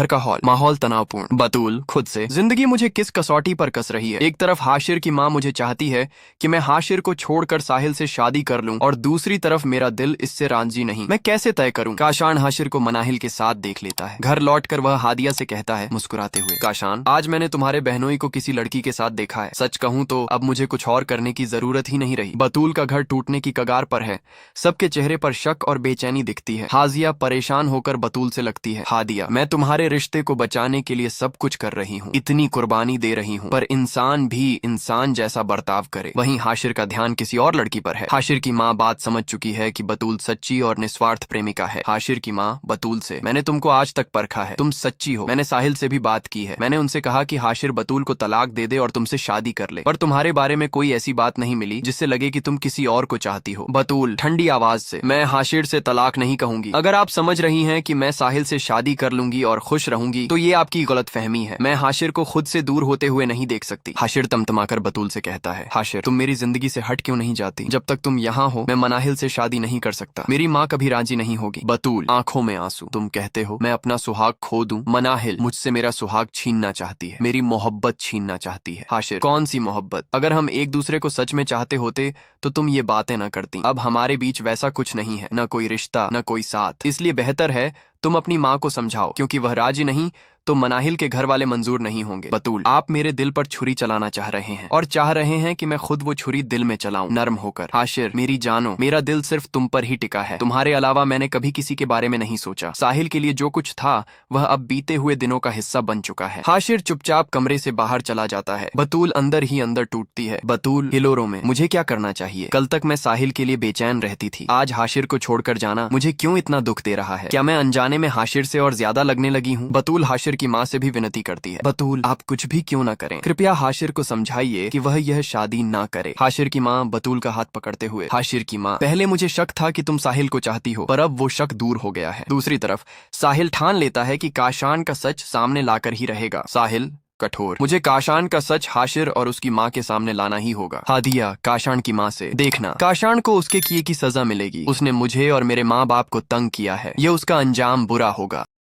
घर का माहौल तनावपूर्ण। बतूल खुद से, जिंदगी मुझे किस कसौटी पर कस रही है। एक तरफ हाशिर की माँ मुझे चाहती है कि मैं हाशिर को छोड़कर साहिल से शादी कर लूं, और दूसरी तरफ मेरा दिल इससे राजी नहीं। मैं कैसे तय करूं? काशान हाशिर को मनाहिल के साथ देख लेता है। घर लौटकर वह हादिया से कहता है मुस्कुराते हुए, काशान, आज मैंने तुम्हारे बहनोई को किसी लड़की के साथ देखा है। सच कहूं तो अब मुझे कुछ और करने की जरूरत ही नहीं रही। बतूल का घर टूटने की कगार पर है। सबके चेहरे पर शक और बेचैनी दिखती है। हाजिया परेशान होकर बतूल से लगती है, हादिया, मैं तुम्हारे रिश्ते को बचाने के लिए सब कुछ कर रही हूँ, इतनी कुर्बानी दे रही हूँ, पर इंसान भी इंसान जैसा बर्ताव करे। वहीं हाशिर का ध्यान किसी और लड़की पर है। हाशिर की माँ बात समझ चुकी है कि बतूल सच्ची और निस्वार्थ प्रेमिका है। हाशिर की माँ बतूल से, मैंने तुमको आज तक परखा है, तुम सच्ची हो। मैंने साहिल से भी बात की है। मैंने उनसे कहा कि हाशिर बतूल को तलाक दे दे और तुमसे शादी कर ले, पर तुम्हारे बारे में कोई ऐसी बात नहीं मिली जिससे लगे कि तुम किसी और को चाहती हो। बतूल ठंडी आवाज से, मैं हाशिर से तलाक नहीं कहूंगी। अगर आप समझ रही हैं कि मैं साहिल से शादी कर लूंगी और खुश रहूंगी तो ये आपकी गलतफहमी है। मैं हाशिर को खुद से दूर होते हुए नहीं देख सकती। हाशिर तमतमाकर बतूल से कहता है, हाशिर, तुम मेरी जिंदगी से हट क्यों नहीं जाती? जब तक तुम यहाँ हो मैं मनाहिल से शादी नहीं कर सकता। मेरी माँ कभी राजी नहीं होगी। बतूल आंखों में आंसू, तुम कहते हो मैं अपना सुहाग खो दूं? मनाहिल मुझसे मेरा सुहाग छीनना चाहती है, मेरी मोहब्बत छीनना चाहती है। हाशिर, कौन सी मोहब्बत? अगर हम एक दूसरे को सच में चाहते होते तो तुम ये बातें न करती। अब हमारे बीच वैसा कुछ नहीं है, न कोई रिश्ता न कोई साथ। इसलिए बेहतर है तुम अपनी माँ को समझाओ, क्योंकि वह राजी नहीं तो मनाहिल के घर वाले मंजूर नहीं होंगे। बतूल, आप मेरे दिल पर छुरी चलाना चाह रहे हैं और चाह रहे हैं कि मैं खुद वो छुरी दिल में चलाऊं, नरम होकर। हाशिर, मेरी जानो, मेरा दिल सिर्फ तुम पर ही टिका है। तुम्हारे अलावा मैंने कभी किसी के बारे में नहीं सोचा। साहिल के लिए जो कुछ था वह अब बीते हुए दिनों का हिस्सा बन चुका है। हाशिर चुपचाप कमरे से बाहर चला जाता है। बतूल अंदर ही अंदर टूटती है। बतूल हिलोरों में, मुझे क्या करना चाहिए? कल तक मैं साहिल के लिए बेचैन रहती थी, आज हाशिर को छोड़कर जाना मुझे क्यों इतना दुख दे रहा है? क्या मैं अनजाने में हाशिर से और ज्यादा लगने लगी हूँ? बतूल हाशिर की माँ से भी विनती करती है, बतूल आप कुछ भी क्यों ना करें, कृपया हाशिर को समझाइए कि वह यह शादी ना करे। हाशिर की माँ बतूल का हाथ पकड़ते हुए, हाशिर की माँ, पहले मुझे शक था कि तुम साहिल को चाहती हो, पर अब वो शक दूर हो गया है। दूसरी तरफ साहिल ठान लेता है कि काशान का सच सामने लाकर ही रहेगा। साहिल कठोर, मुझे काशान का सच हाशिर और उसकी माँ के सामने लाना ही होगा। हादिया काशान की माँ से, देखना, काशान को उसके किए की सजा मिलेगी। उसने मुझे और मेरे माँ बाप को तंग किया है, यह उसका अंजाम बुरा होगा।